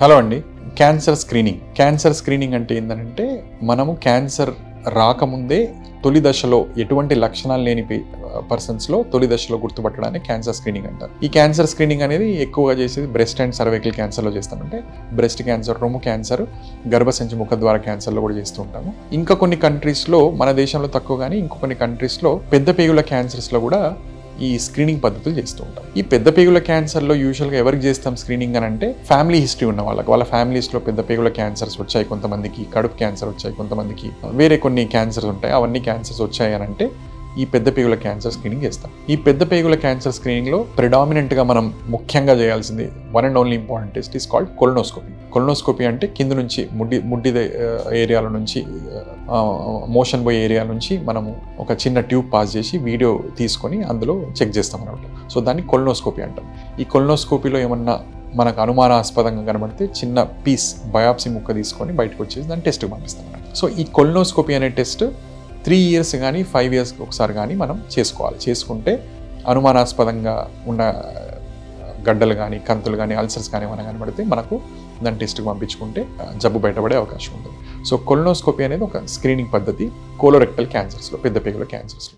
Hello అండి. Cancer screening అంటే ఏంటంటే మనము క్యాన్సర్ రాకముందే తొలి దశలో ఎటువంటి లక్షణాలు లేని పర్సన్స్లో తొలి దశలో గుర్తుపట్టడానికి క్యాన్సర్ స్క్రీనింగ్ అంటారు. ఈ క్యాన్సర్ స్క్రీనింగ్ అనేది ఎక్కువగా చేసేది బ్రెస్ట్ అండ్ సర్వైకల్ క్యాన్సర్లో చేస్తామంటే బ్రెస్ట్ క్యాన్సర్, రొమ్ము క్యాన్సర్, గర్భసంచి ముఖద్వార క్యాన్సర్లో కూడా చేస్తూ ఉంటాము. ఇంకా కొన్ని కంట్రీస్లో, మన దేశంలో తక్కువ కానీ ఇంకో కొన్ని కంట్రీస్లో పెద్ద పేగుల క్యాన్సర్స్లో కూడా ఈ స్క్రీనింగ్ పద్ధతులు చేస్తూ ఉంటాం. ఈ పెద్ద పేగుల క్యాన్సర్లో యూజువల్గా ఎవరికి చేస్తాం స్క్రీనింగ్ అని అంటే ఫ్యామిలీ హిస్టరీ ఉన్న వాళ్ళ ఫ్యామిలీస్లో పెద్ద పేగుల క్యాన్సర్స్ వచ్చాయి, కొంతమందికి కడుపు క్యాన్సర్ వచ్చాయి, కొంతమందికి వేరే కొన్ని క్యాన్సర్స్ ఉంటాయి, అవన్నీ క్యాన్సర్స్ వచ్చాయి అని అంటే ఈ పెద్ద పేగుల క్యాన్సర్ స్క్రీనింగ్ చేస్తాం. ఈ పెద్ద పేగుల క్యాన్సర్ స్క్రీనింగ్లో ప్రిడామినెంట్గా మనం ముఖ్యంగా చేయాల్సింది one and only important test is called colonoscopy. Colonoscopy అంటే కింద నుంచి ముడ్డి ఏరియాల నుంచి మోషన్ పోయే ఏరియా నుంచి మనము ఒక చిన్న ట్యూబ్ పాస్ చేసి వీడియో తీసుకొని అందులో చెక్ చేస్తాం అన్నమాట. సో దాన్ని కొలనోస్కోపీ అంటాం. ఈ కొలనోస్కోపీలో ఏమన్నా మనకు అనుమానాస్పదంగా కనబడితే చిన్న పీస్ బయాప్సీ ముక్క తీసుకొని బయటకు వచ్చేసి దాన్ని టెస్ట్కి పంపిస్తాం అన్నమాట. సో ఈ కొలనోస్కోపీ అనే టెస్ట్ 3 years కానీ 5 years ఒకసారి కానీ మనం చేసుకోవాలి. చేసుకుంటే అనుమానాస్పదంగా ఉన్న గడ్డలు కానీ, కంతులు కానీ, అల్సర్స్ కానీ ఏమైనా కనబడితే మనకు దాన్ని టెస్ట్కి పంపించుకుంటే జబ్బు బయటపడే అవకాశం ఉంటుంది. సో కొలనోస్కోపీ అనేది ఒక స్క్రీనింగ్ పద్ధతి కోలోరెక్టల్ క్యాన్సర్స్లో, పెద్ద పేగుల క్యాన్సర్స్లో.